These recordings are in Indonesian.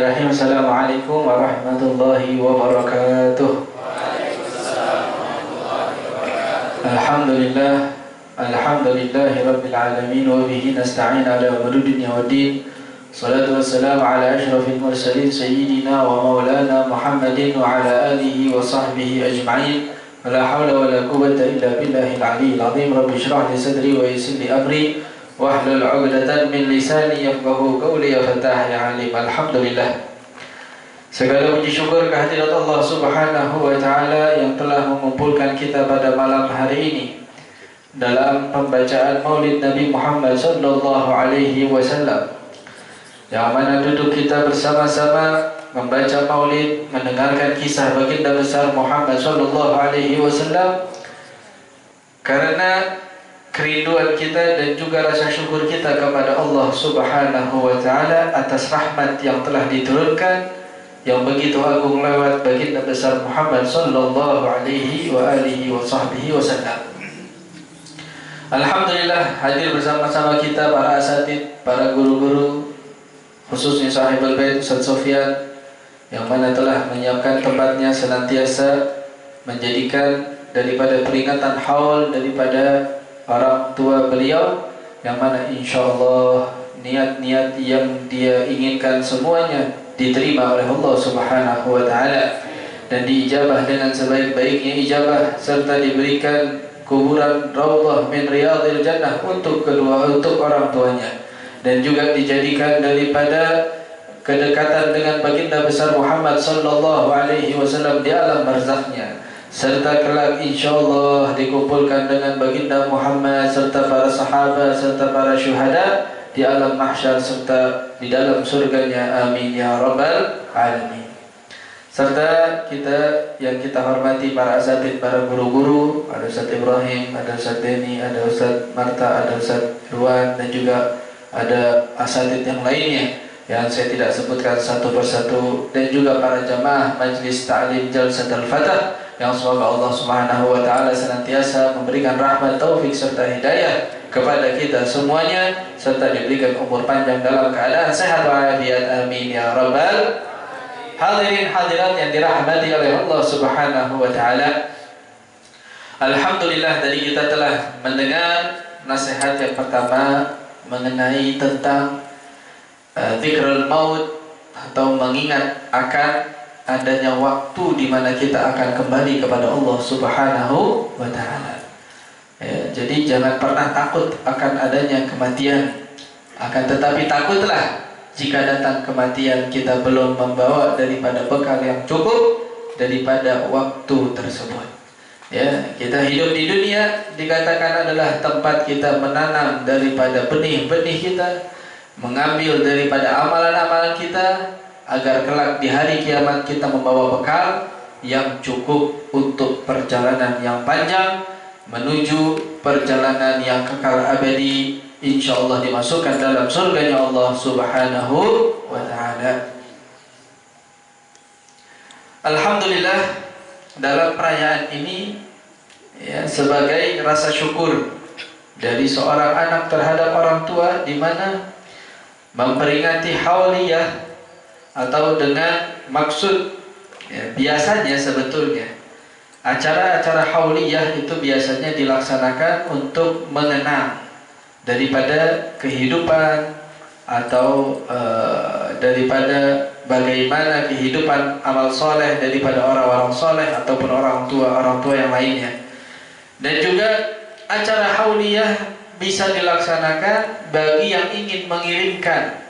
Bismillahirrahmanirrahim. Assalamualaikum warahmatullahi wabarakatuh. Alhamdulillah, alhamdulillahi rabbil alamin, wa bihi nasta'in ala umuri dunya waddin. Salatu wassalamu ala asyrafil mursalin sayyidina wa maulana Muhammadin wa ala alihi wa sahbihi ajma'in. La hawla wa la quwwata illa billahil aliyyil azim. Rabbi shrah li sadri wa yassir li amri wahlul 'uqdatan min lisani yafqahu qawli. Ya Fattah ya Alim. Alhamdulillah, segala puji syukur kehadirat Allah Subhanahu wa taala yang telah mengumpulkan kita pada malam hari ini dalam pembacaan Maulid Nabi Muhammad sallallahu alaihi wasallam, yang mana duduk kita bersama-sama membaca Maulid, mendengarkan kisah baginda besar Muhammad sallallahu alaihi wasallam, karena kerinduan kita dan juga rasa syukur kita kepada Allah Subhanahu wa taala atas rahmat yang telah diturunkan yang begitu agung lewat baginda besar Muhammad sallallahu alaihi wa alihi wa sahbihi wasallam. Alhamdulillah, hadir bersama-sama kita para asatid, para guru-guru, khususnya Sahibul Bait Ustaz Sofyan, yang mana telah menyiapkan tempatnya senantiasa menjadikan daripada peringatan haul daripada orang tua beliau, yang mana insyaallah niat-niat yang dia inginkan semuanya diterima oleh Allah Subhanahu wa taala dan diijabah dengan sebaik-baiknya ijabah, serta diberikan kuburan raudhah min riyadhil jannah untuk orang tuanya, dan juga dijadikan daripada kedekatan dengan baginda besar Muhammad sallallahu alaihi wasallam di alam barzakhnya, serta kelak insyaallah dikumpulkan dengan baginda Muhammad serta para sahabat serta para syuhada di alam mahsyar serta di dalam surganya, amin ya rabbal alamin. Serta kita yang kita hormati para asatid, para guru-guru, ada Ustaz Ibrahim, ada Ustaz Deni, ada Ustaz Marta, ada Ustaz Irwan, dan juga ada asatid yang lainnya yang saya tidak sebutkan satu persatu, dan juga para jamaah Majlis Ta'lim Jalsatul Fatah, yang semoga Allah Subhanahu wa taala senantiasa memberikan rahmat, taufik serta hidayah kepada kita semuanya, serta diberikan umur panjang dalam keadaan sehat walafiat, amin ya rabbal hadirin hadirat yang dirahmati oleh Allah Subhanahu wa taala. Alhamdulillah, tadi kita telah mendengar nasihat yang pertama mengenai tentang dzikrul maut, atau mengingat akan adanya waktu di mana kita akan kembali kepada Allah Subhanahu wa taala. Jadi jangan pernah takut akan adanya kematian, akan tetapi takutlah jika datang kematian kita belum membawa daripada bekal yang cukup daripada waktu tersebut. Ya, kita hidup di dunia dikatakan adalah tempat kita menanam daripada benih-benih kita, mengambil daripada amalan-amalan kita, agar kelak di hari kiamat kita membawa bekal yang cukup untuk perjalanan yang panjang menuju perjalanan yang kekal abadi, insyaallah dimasukkan dalam surganya Allah Subhanahu wa taala. Alhamdulillah, dalam perayaan ini ya, sebagai rasa syukur dari seorang anak terhadap orang tua, di mana memperingati hauliyah atau dengan maksud ya, biasanya sebetulnya acara-acara hauliyah itu biasanya dilaksanakan untuk mengenang daripada kehidupan atau daripada bagaimana kehidupan amal soleh daripada orang-orang soleh ataupun orang tua yang lainnya. Dan juga acara hauliyah bisa dilaksanakan bagi yang ingin mengirimkan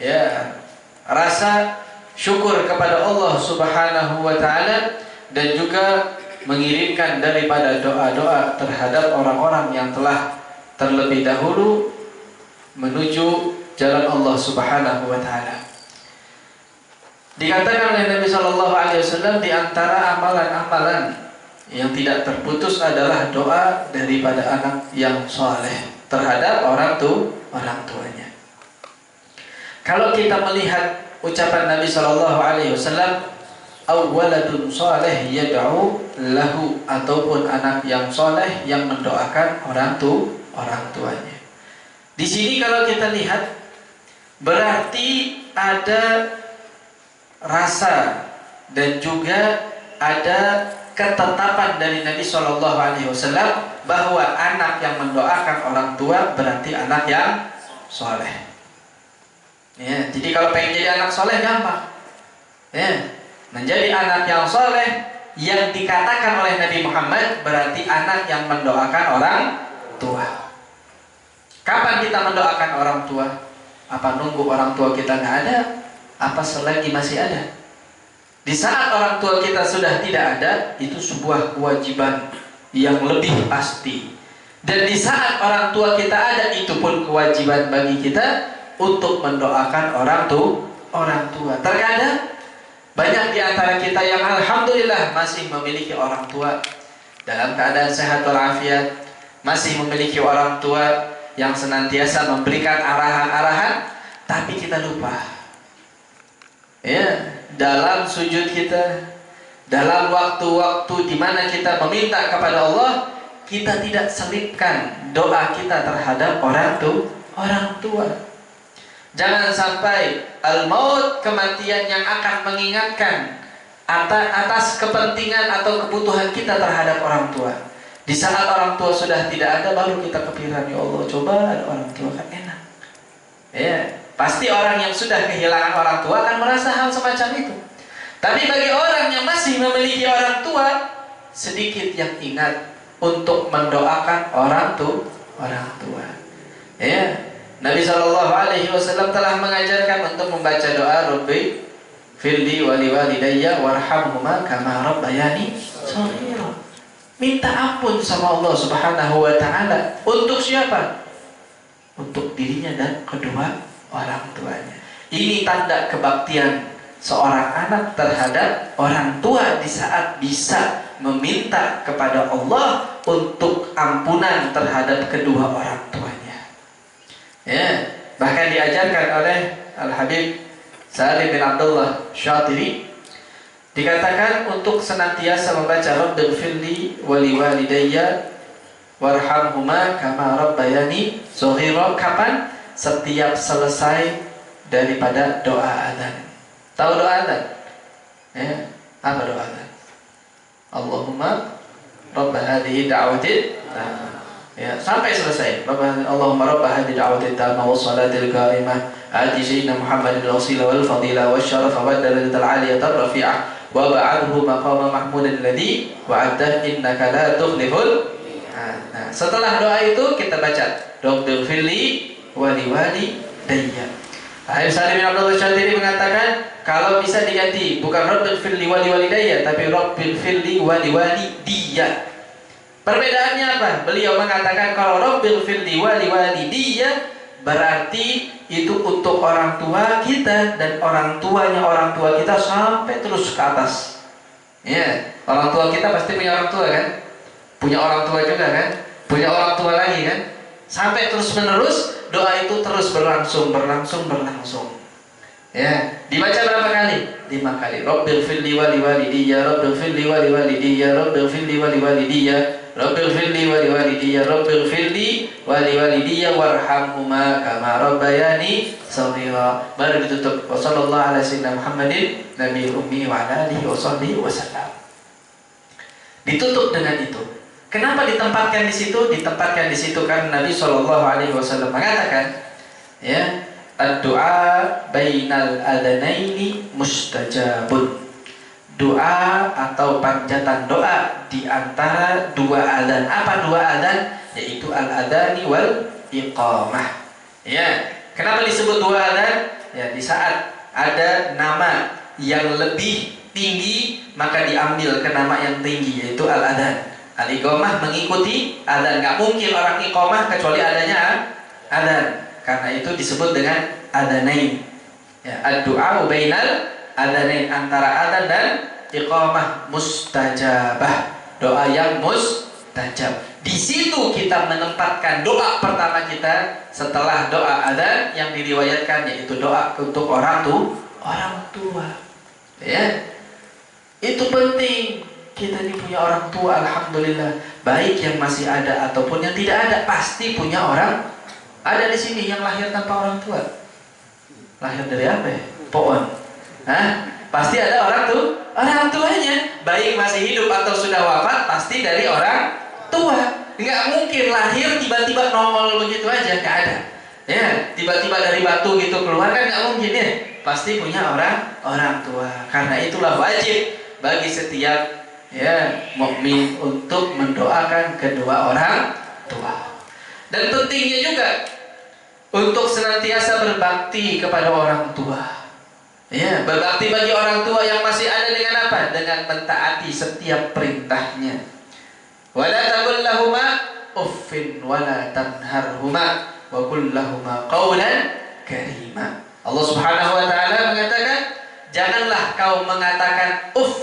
ya rasa syukur kepada Allah Subhanahu wa taala, dan juga mengirimkan daripada doa-doa terhadap orang-orang yang telah terlebih dahulu menuju jalan Allah Subhanahu wa taala. Dikatakan oleh Nabi sallallahu alaihi wasallam, di antara amalan-amalan yang tidak terputus adalah doa daripada anak yang soleh terhadap orang tuanya. Kalau kita melihat ucapan Nabi sallallahu alaihi wasallam, awwaladun soleh yad'u lahu, ataupun anak yang soleh yang mendoakan orang tuanya. Di sini kalau kita lihat berarti ada rasa dan juga ada ketetapan dari Nabi Shallallahu Alaihi Wasallam bahwa anak yang mendoakan orang tua berarti anak yang soleh. Ya, jadi kalau pengen jadi anak soleh gampang. Ya, menjadi anak yang soleh yang dikatakan oleh Nabi Muhammad berarti anak yang mendoakan orang tua. Kapan kita mendoakan orang tua? Apa nunggu orang tua kita nggak ada? Apa selagi masih ada? Di saat orang tua kita sudah tidak ada, itu sebuah kewajiban yang lebih pasti. Dan di saat orang tua kita ada, itu pun kewajiban bagi kita untuk mendoakan orang tua. Terkadang banyak di antara kita yang alhamdulillah masih memiliki orang tua dalam keadaan sehat walafiat, masih memiliki orang tua yang senantiasa memberikan arahan-arahan, tapi kita lupa. Ya, dalam sujud kita, dalam waktu-waktu di mana kita meminta kepada Allah, kita tidak selipkan doa kita terhadap orang tua. Jangan sampai al-maut, kematian yang akan mengingatkan atas kepentingan atau kebutuhan kita terhadap orang tua. Di saat orang tua sudah tidak ada, baru kita kepikiran, ya Allah, coba ada orang tua kan enak. Ya, pasti orang yang sudah kehilangan orang tua akan merasa hal semacam itu. Tapi bagi orang yang masih memiliki orang tua, sedikit yang ingat untuk mendoakan orang tua. Ya, Nabi Shallallahu Alaihi Wasallam telah mengajarkan untuk membaca doa Rabbi firli wali walidayya warhamhuma kama rabbayani shaghira. Minta ampun sama Allah Subhanahu wa taala. Untuk siapa? Untuk dirinya dan kedua orang tuanya. Ini tanda kebaktian seorang anak terhadap orang tua di saat bisa meminta kepada Allah untuk ampunan terhadap kedua orang tuanya. Ya, bahkan diajarkan oleh Al-Habib Salim bin Abdullah Syatiri, dikatakan untuk senantiasa membaca Rabbighfirli wa liwalidayya warhamhuma kama rabbayani shaghira. Kapan? Setiap selesai daripada doa adzan. Tahu doa adzan? Ya, apa doa adzan? Allahumma rabb hadhihi da'watin tammah. Ya, sampai selesai. Allahumma rabb hadhihi da'watin tammah was salatil qa'imah ati sayyidina Muhammadin al-wasilah wal fadilah wasyarafa wad darajatal 'aliyatar rafi'ah wa ba'adhu maqama mahmudan alladhi wa'addah innaka la tukhliful. Nah, setelah doa itu kita baca Rabbighfirli wa liwalidayya. Habib Salim bin Abdullah Syatiri mengatakan kalau bisa diganti bukan Rabbighfirli wa liwalidayya tapi Rabbighfirli wa liwalidiyya. Perbedaannya apa? Beliau mengatakan kalau Rabbighfirli wa liwalidiyya berarti itu untuk orang tua kita dan orang tua kita sampai terus ke atas. Ya, orang tua kita pasti punya orang tua kan? Punya orang tua juga kan? Punya orang tua lagi kan? Sampai terus menerus doa itu terus berlangsung. Ya, dibaca berapa kali? 5 kali. Rabbighfirli wa liwalidayya, Rabbighfirli wa liwalidayya, Rabbighfirli wa liwalidayya, Rabbighfirli wa liwalidayya, Rabbighfirli wa liwalidayya warhamhuma kama rabbayani shaghira. Baru ditutup. Wassallallahu ala sayyidina Muhammadin nabiyil ummi wa ala alihi wasallam. Ditutup dengan itu. Kenapa ditempatkan di situ? Ditempatkan di situ karena Nabi Shallallahu Alaihi Wasallam mengatakan, ya, ad-du'a bainal adanaini mustajabun. Doa atau panjatan doa di antara dua adzan. Apa dua adzan? Yaitu al-adani wal iqamah. Ya, kenapa disebut dua adzan? Ya, di saat ada nama yang lebih tinggi maka diambil ke nama yang tinggi, yaitu al-adzan. Al-iqamah mengikuti adzan. Gak mungkin orang iqamah kecuali adanya adzan. Karena itu disebut dengan adzanain. Ya, ad-du'a bainal adzanain, antara adzan dan iqamah mustajabah. Doa yang mustajab. Di situ kita menempatkan doa pertama kita setelah doa adzan yang diriwayatkan, yaitu doa untuk orang tua. Ya. Itu penting. Kita ini punya orang tua, alhamdulillah. Baik yang masih ada ataupun yang tidak ada, pasti punya orang. Ada di sini yang lahir tanpa orang tua. Lahir dari apa ya? Pohon. Hah? pasti ada orang tuanya. Baik masih hidup atau sudah wafat, pasti dari orang tua. Nggak mungkin lahir tiba-tiba nongol begitu aja, nggak ada. Ya, tiba-tiba dari batu gitu keluar kan nggak mungkin ya. Pasti punya orang tua. Karena itulah wajib bagi setiap mukmin untuk mendoakan kedua orang tua. Dan pentingnya juga untuk senantiasa berbakti kepada orang tua. Ya, berbakti bagi orang tua yang masih ada dengan apa? Dengan mentaati setiap perintahnya. Wala taqul lahuma uffin wala tanharhuma wa qul lahuma qawlan karima. Allah Subhanahu wa taala mengatakan, janganlah kau mengatakan uff.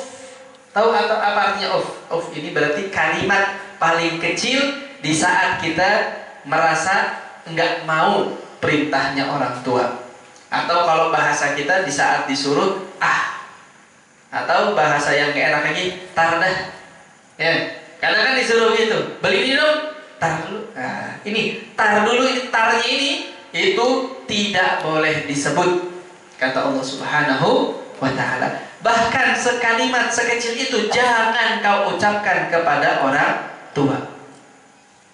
Tahu apa artinya uff? Uff ini berarti kalimat paling kecil di saat kita merasa enggak mau perintahnya orang tua. Atau kalau bahasa kita di saat disuruh atau bahasa yang gak enak lagi tar dah. Ya, karena kan disuruh gitu, beli ini dong, tar dulu. Nah, ini tar dulu, tarnya ini itu tidak boleh disebut kata Allah Subhanahu wa taala. Bahkan sekalimat sekecil itu jangan kau ucapkan kepada orang tua.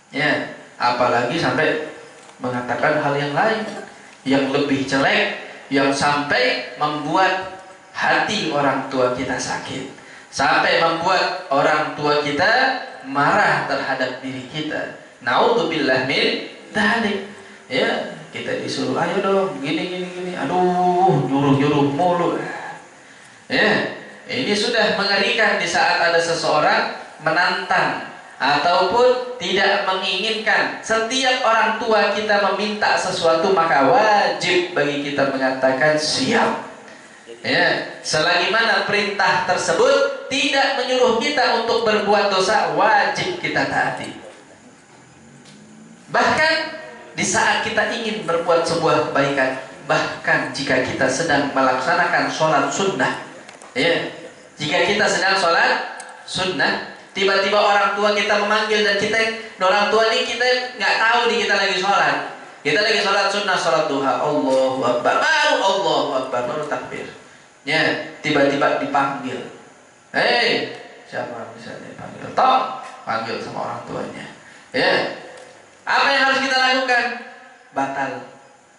Ya, apalagi sampai mengatakan hal yang lain yang lebih jelek, yang sampai membuat hati orang tua kita sakit, sampai membuat orang tua kita marah terhadap diri kita. Naudzubillah min dzalik. Ya, kita disuruh ayo dong gini, aduh nyuruh mulu. Ya, ini sudah mengerikan di saat ada seseorang menantang ataupun tidak menginginkan. Setiap orang tua kita meminta sesuatu, maka wajib bagi kita mengatakan siap. Ya, selagi mana perintah tersebut tidak menyuruh kita untuk berbuat dosa, wajib kita taati. Bahkan di saat kita ingin berbuat sebuah kebaikan, bahkan jika kita sedang melaksanakan sholat sunnah, ya, jika kita sedang sholat sunnah, tiba-tiba orang tua kita memanggil dan orang tua ini kita nggak tahu kita lagi sholat. Kita lagi sholat sunnah, sholat duha, Allahu Akbar, baru Allahu Akbar, baru takbir. Ya, tiba-tiba dipanggil. Hei, siapa bisa dipanggil? Tong, panggil sama orang tuanya. Ya, apa yang harus kita lakukan? Batal,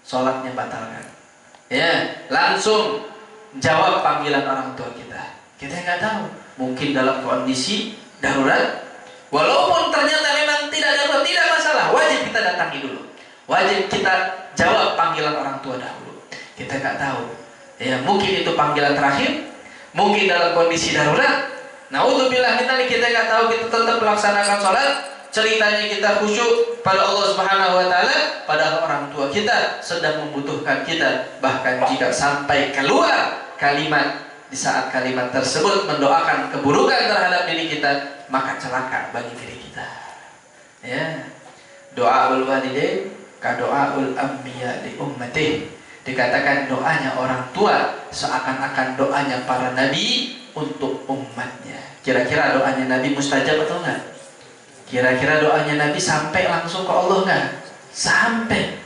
sholatnya batalkan. Ya, langsung jawab panggilan orang tua kita. Kita nggak tahu, mungkin dalam kondisi darurat, walaupun ternyata memang tidak darurat, tidak masalah, wajib kita datangi dulu, wajib kita jawab panggilan orang tua dahulu. Kita nggak tahu, ya mungkin itu panggilan terakhir, mungkin dalam kondisi darurat. Naudzubillah min dzalik, kita nggak tahu, kita tetap melaksanakan sholat, ceritanya kita khusyuk pada Allah Subhanahu wa taala, padahal orang tua kita sedang membutuhkan kita. Bahkan jika sampai keluar kalimat, di saat kalimat tersebut mendoakan keburukan terhadap diri kita, maka celaka bagi diri kita. Ya, doaul walidain ka doaul anbiya li ummati. Dikatakan doanya orang tua seakan-akan doanya para nabi untuk umatnya. Kira-kira doanya nabi mustajab atau enggak? Kira-kira doanya nabi sampai langsung ke Allah enggak? Sampai.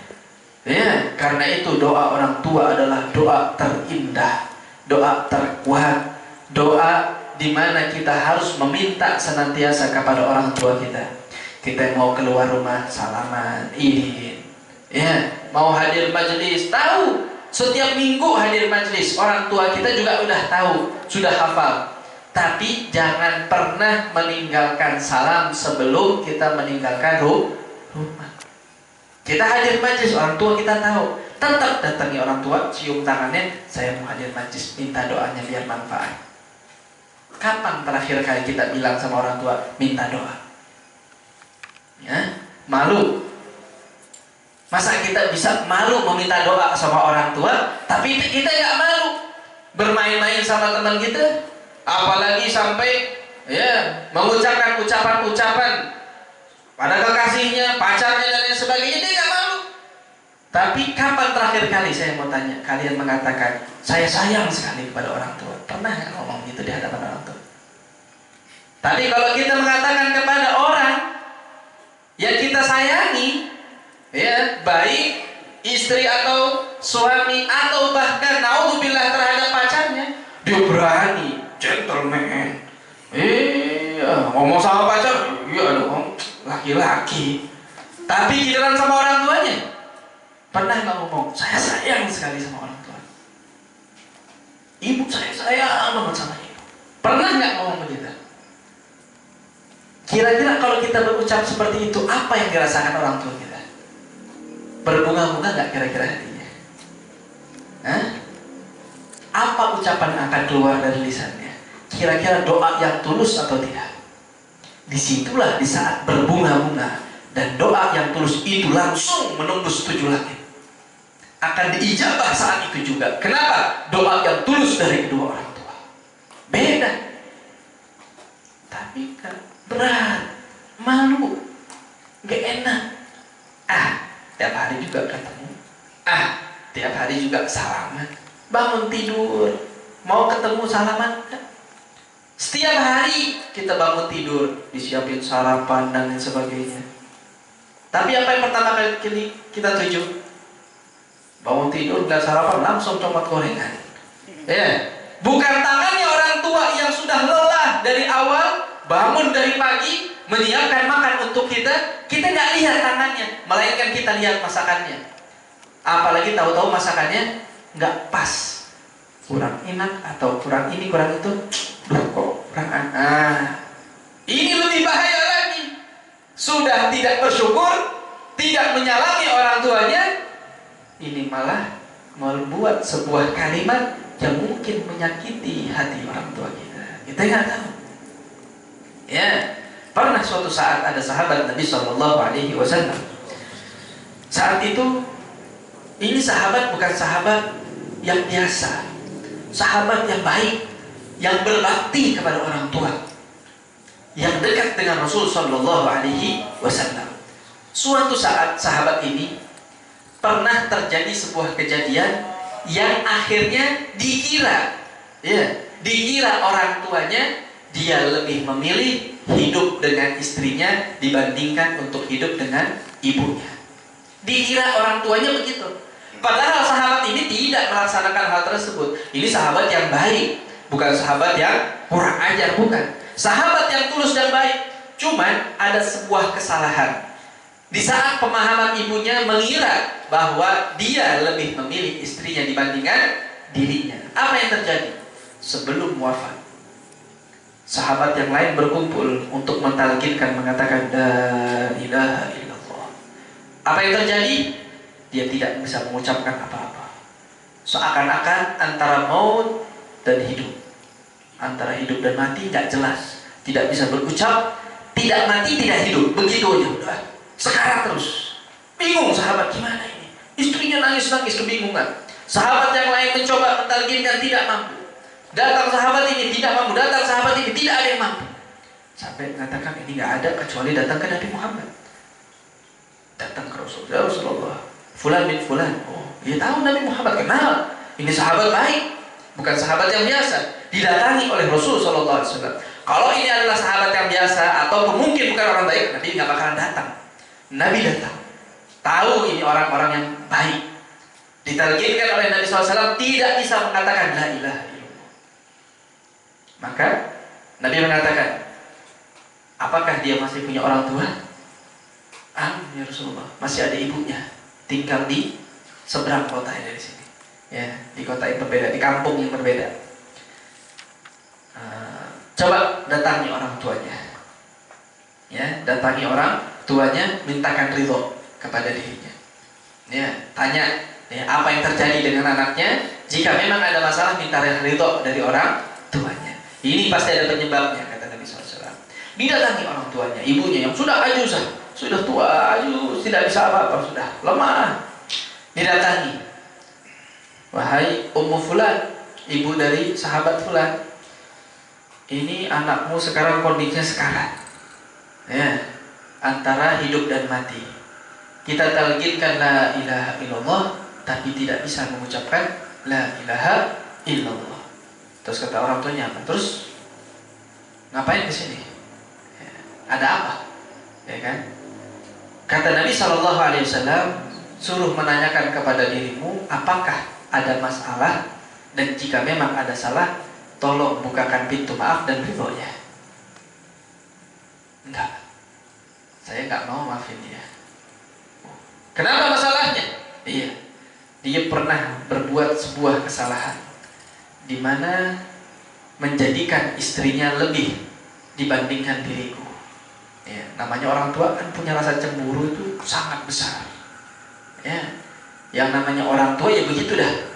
Ya, karena itu doa orang tua adalah doa terindah, doa terkuat, doa di mana kita harus meminta senantiasa kepada orang tua kita. Kita mau keluar rumah salaman, izin. Ya, mau hadir majelis, tahu setiap minggu hadir majelis, orang tua kita juga udah tahu, sudah hafal. Tapi jangan pernah meninggalkan salam sebelum kita meninggalkan rumah. Kita hadir majelis, orang tua kita tahu, tetap datangi orang tua, cium tangannya, saya mau hadir majelis, minta doanya biar manfaat. Kapan terakhir kali kita bilang sama orang tua minta doa? Ya, malu. Masa kita bisa malu meminta doa sama orang tua, tapi kita nggak malu bermain-main sama teman kita, apalagi sampai ya mengucapkan ucapan-ucapan pada kekasihnya, pacarnya dan lain sebagainya, dia nggak malu. Tapi kapan terakhir kali, saya mau tanya, kalian mengatakan saya sayang sekali kepada orang tua? Pernah nggak ngomong gitu di hadapan orang tua? Tapi kalau kita mengatakan kepada orang yang kita sayangi, ya, baik istri atau suami atau bahkan naudzubillah terhadap pacarnya, dia berani, gentleman. Ngomong sama pacar, iya dong, laki-laki. Tapi giliran sama orang tuanya, pernah nggak ngomong, saya sayang sekali sama orang tua. Ibu saya sayang banget sama ibu. Pernah nggak ngomong begitu? Kira-kira kalau kita berucap seperti itu, apa yang dirasakan orang tua kita? Berbunga-bunga nggak kira-kira hatinya? Hah? Apa ucapan yang akan keluar dari lisannya? Kira-kira doa yang tulus atau tidak? Disitulah di saat berbunga-bunga dan doa yang tulus itu langsung menembus 7 langit. Akan diijabah saat itu juga. Kenapa? Doa yang tulus dari kedua orang tua. Beda. Tapi kan berat, malu, gak enak. Tiap hari juga ketemu. Tiap hari juga salaman. Bangun tidur, mau ketemu salaman. Setiap hari kita bangun tidur, disiapin sarapan dan lain sebagainya. Tapi apa yang pertama kali kita tuju? Bangun tidur, gak sarapan, langsung copot gorengan. Bukan tangannya orang tua yang sudah lelah dari awal, bangun dari pagi, menyiapkan makan untuk kita nggak lihat tangannya, melainkan kita lihat masakannya. Apalagi tahu-tahu masakannya nggak pas, kurang enak atau kurang ini kurang itu, kok kurang ini lebih bahaya lagi. Sudah tidak bersyukur, tidak menyalami orang tuanya, ini malah membuat sebuah kalimat yang mungkin menyakiti hati orang tua kita. Kita nggak tahu. Pernah suatu saat ada sahabat Nabi SAW. Saat itu, ini sahabat bukan sahabat yang biasa, sahabat yang baik, yang berbakti kepada orang tua, yang dekat dengan Rasul SAW. Suatu saat sahabat ini pernah terjadi sebuah kejadian yang akhirnya dikira orang tuanya dia lebih memilih hidup dengan istrinya dibandingkan untuk hidup dengan ibunya. Dikira orang tuanya begitu. Padahal sahabat ini tidak melaksanakan hal tersebut. Ini sahabat yang baik, bukan sahabat yang kurang ajar, bukan. Sahabat yang tulus dan baik. Cuman ada sebuah kesalahan. Di saat pemahaman ibunya mengira bahwa dia lebih memilih istrinya dibandingkan dirinya. Apa yang terjadi? Sebelum wafat, sahabat yang lain berkumpul untuk mentalkinkan, mengatakan la ilaha illallah. Apa yang terjadi? Dia tidak bisa mengucapkan apa-apa. Seakan-akan antara maut dan hidup, antara hidup dan mati, nggak jelas. Tidak bisa berucap, tidak mati, tidak hidup. Begitu aja udah. Sekarang terus. Bingung sahabat, gimana ini? Istrinya nangis-nangis kebingungan. Sahabat yang lain mencoba mentalkinkan, tidak mampu. Datang sahabat ini tidak mampu, datang sahabat ini tidak ada yang mampu. Sampai mengatakan ini nggak ada kecuali datang ke Nabi Muhammad. Datang ke Rasul, ya Rasulullah, fulan bin fulan. Oh, dia tahu Nabi Muhammad, kenal. Ini sahabat baik, bukan sahabat yang biasa. Didatangi oleh Rasul SAW. Kalau ini adalah sahabat yang biasa atau mungkin bukan orang baik, Nabi nggak bakalan datang. Nabi datang, tahu ini orang-orang yang baik. Ditalkinkan oleh Nabi SAW, tidak bisa mengatakan la ilaha illallah. Maka Nabi mengatakan, apakah dia masih punya orang tua? Ya Rasulullah, masih ada ibunya, tinggal di seberang kota dari sini, di kota yang berbeda, di kampung yang berbeda. Coba datangi orang tuanya, datangi orang tuanya, mintakan ridho kepada dirinya. Tanya, apa yang terjadi dengan anaknya? Jika memang ada masalah, minta ridho dari orang tuanya. Ini pasti ada penyebabnya, kata Nabi SAW. Didatangi orang tuanya, ibunya yang sudah ajuzah, sudah tua, ajuz, tidak bisa apa-apa, sudah lemah. Didatangi, wahai Ummu Fulan, ibu dari sahabat Fulan, ini anakmu sekarang kondisinya sekarat, antara hidup dan mati. Kita talqinkan la ilaha illallah, tapi tidak bisa mengucapkan la ilaha illallah. Terus kata orang tuanya apa? Terus ngapain ke sini? Ada apa? Kata Nabi SAW, suruh menanyakan kepada dirimu, apakah ada masalah, dan jika memang ada salah, tolong bukakan pintu maaf dan ridhonya. Enggak, saya nggak mau maafin dia. Kenapa masalahnya? Iya, dia pernah berbuat sebuah kesalahan di mana menjadikan istrinya lebih dibandingkan diriku. Ya, namanya orang tua kan punya rasa cemburu itu sangat besar. Ya, yang namanya orang tua ya begitu dah.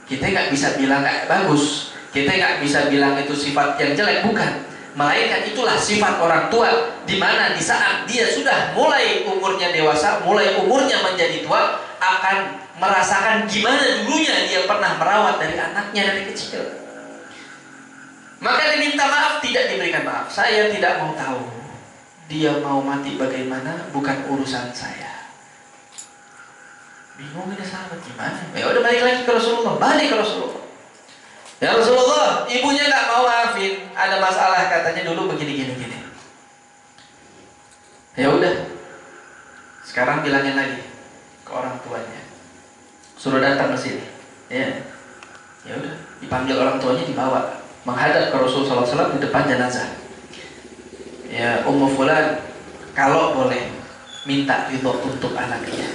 Kita nggak bisa bilang nggak bagus, kita nggak bisa bilang itu sifat yang jelek, bukan. Melainkan itulah sifat orang tua, di mana di saat dia sudah mulai umurnya dewasa, mulai umurnya menjadi tua, akan merasakan gimana dulunya dia pernah merawat dari anaknya dari kecil. Maka diminta maaf, tidak diberikan maaf. Saya tidak mau tahu dia mau mati bagaimana, bukan urusan saya. Bingung ini sahabat, gimana? Ya udah balik lagi ke Rasulullah, balik ke Rasulullah. Ya Rasulullah, ibunya nggak mau maafin, ada masalah katanya dulu begini. Ya udah, sekarang bilangin lagi ke orang tuanya, suruh datang ke sini. Ya udah, dipanggil orang tuanya, dibawa menghadap ke Rasulullah SAW di depan jenazah. Ya Ummu Fulan, kalau boleh minta ridho untuk anaknya.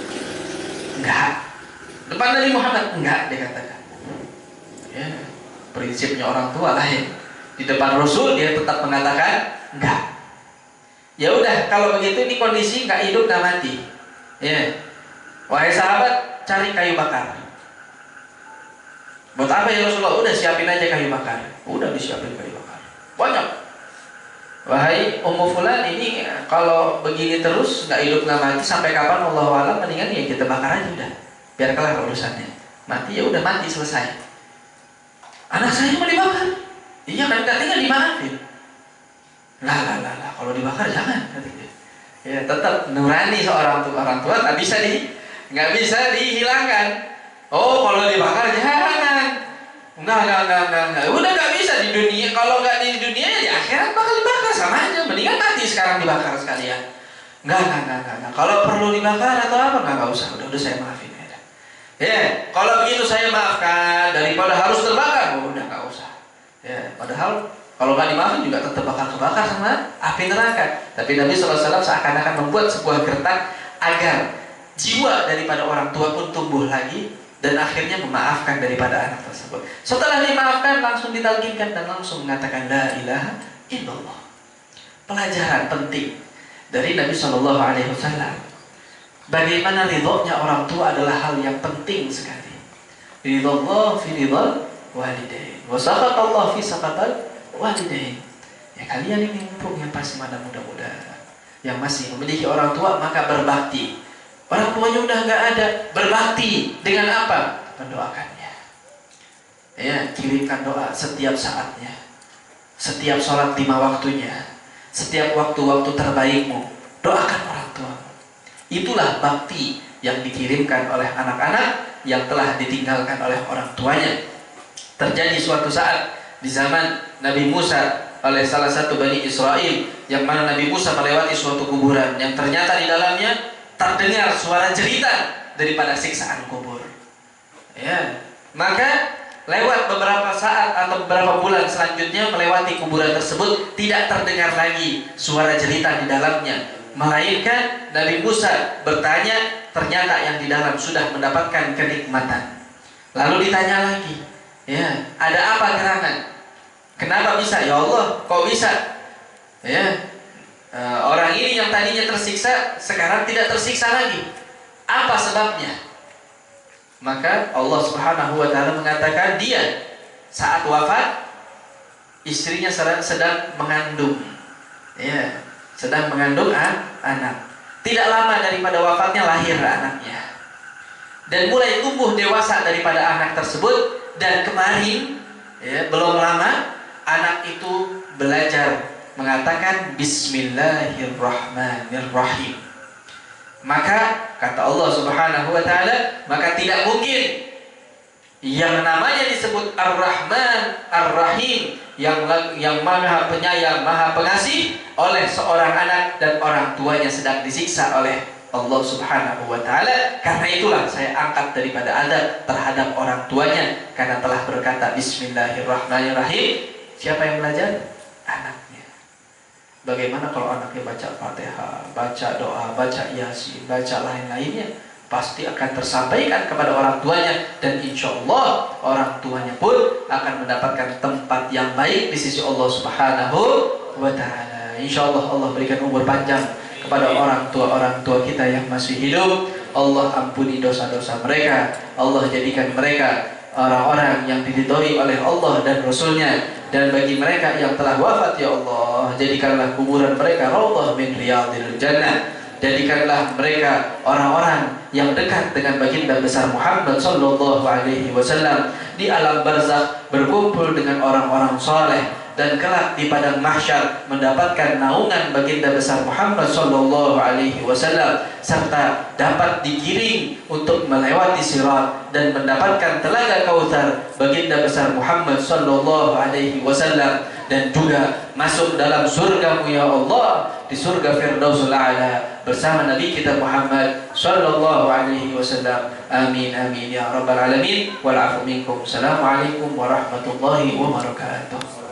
Enggak. Depan Nabi Muhammad, enggak, dia katakan. Ya, prinsipnya orang tua lah ya. Di depan Rasul dia tetap mengatakan enggak. Ya udah, kalau begitu ini kondisi enggak hidup enggak mati. Ya. Wahai sahabat, cari kayu bakar. Buat apa ya Rasulullah? Udah siapin aja kayu bakar. Udah disiapin kayu bakar. Banyak. Wahai Ummu Fulan, ini kalau begini terus nggak hidup nggak mati sampai kapan Allah alam, mendingan ya kita bakar aja udah, biar kelar urusannya. Mati ya udah, mati selesai. Anak saya mau dibakar, iya kan, nggak tinggal dimaafin. Lah, kalau dibakar jangan, katanya. Ya tetap nurani seorang orang tua nggak bisa dihilangkan. Oh kalau dibakar jangan. Enggak. Udah nggak bisa di dunia. Kalau nggak di dunia ya di akhirat bakal dibakar, sama aja. Mendingan mati sekarang dibakar sekalian. Enggak. Kalau perlu dibakar atau apa nggak usah. Udah saya maafin ya. Ya, kalau begitu saya maafkan daripada harus terbakar. Udah nggak usah. Ya, padahal kalau nggak dimaafin juga tetap bakal kebakar sama api neraka. Tapi Nabi SAW seakan-akan membuat sebuah gertak agar jiwa daripada orang tua pun tumbuh lagi, dan akhirnya memaafkan daripada anak tersebut. Setelah dimaafkan langsung ditalkinkan dan langsung mengatakan la ilaha illallah. Pelajaran penting dari Nabi Shallallahu Alaihi Wasallam, bagaimana ridhonya orang tua adalah hal yang penting sekali. Ridhallah fi ridhal walidain, wa saqatallah fi saqatal walidain. Ya kalian ini mumpung yang pasti mana muda-muda yang masih memiliki orang tua, maka berbakti. Orang tuanya udah nggak ada, berbakti dengan apa? Mendoakannya. Ya, kirimkan doa setiap saatnya, setiap sholat 5 waktunya, setiap waktu-waktu terbaikmu, doakan orang tua. Itulah bakti yang dikirimkan oleh anak-anak yang telah ditinggalkan oleh orang tuanya. Terjadi suatu saat di zaman Nabi Musa oleh salah satu Bani Israel, yang mana Nabi Musa melewati suatu kuburan yang ternyata di dalamnya terdengar suara jeritan daripada siksaan kubur. Ya, maka lewat beberapa saat atau beberapa bulan selanjutnya melewati kuburan tersebut, tidak terdengar lagi suara jeritan di dalamnya, melainkan Nabi Musa bertanya, ternyata yang di dalam sudah mendapatkan kenikmatan. Lalu ditanya lagi, ya, ada apa gerangan? Kenapa bisa? Ya Allah, kok bisa? Ya. Orang ini yang tadinya tersiksa sekarang tidak tersiksa lagi. Apa sebabnya? Maka Allah Subhanahu wa taala mengatakan dia saat wafat istrinya sedang mengandung. Ya, sedang mengandung anak. Tidak lama daripada wafatnya lahir anaknya. Dan mulai tumbuh dewasa daripada anak tersebut, dan kemarin ya, belum lama anak itu belajar mengatakan Bismillahirrahmanirrahim. Maka kata Allah Subhanahu wa taala, maka tidak mungkin yang namanya disebut Ar-Rahman Ar-Rahim, yang Maha Penyayang, Maha Pengasih, oleh seorang anak dan orang tuanya sedang disiksa oleh Allah Subhanahu wa taala. Karena itulah saya angkat daripada adab terhadap orang tuanya, karena telah berkata Bismillahirrahmanirrahim. Siapa yang belajar? Anaknya. Bagaimana kalau anaknya baca Fatihah, baca doa, baca Yasin, baca lain-lainnya, pasti akan tersampaikan kepada orang tuanya, dan insya Allah orang tuanya pun akan mendapatkan tempat yang baik di sisi Allah Subhanahu wa Ta'ala. Insya Allah Allah berikan umur panjang kepada orang tua kita yang masih hidup. Allah ampuni dosa-dosa mereka. Allah jadikan mereka orang-orang yang diridhoi oleh Allah dan Rasulnya. Dan bagi mereka yang telah wafat, ya Allah, jadikanlah kuburan mereka raudhah min riyadil jannah. Jadikanlah mereka orang-orang yang dekat dengan baginda besar Muhammad sallallahu alaihi wasallam di alam barzakh, berkumpul dengan orang-orang soleh, dan kelak di padang mahsyar mendapatkan naungan baginda besar Muhammad sallallahu alaihi wasallam, serta dapat digiring untuk melewati sirat dan mendapatkan telaga Kautsar baginda besar Muhammad sallallahu alaihi wasallam, dan juga masuk dalam surga-Mu ya Allah, di surga Firdausul A'la bersama Nabi kita Muhammad sallallahu alaihi wasallam. Amin amin ya rabbal alamin. Wal afu minkum. Assalamualaikum warahmatullahi wabarakatuh.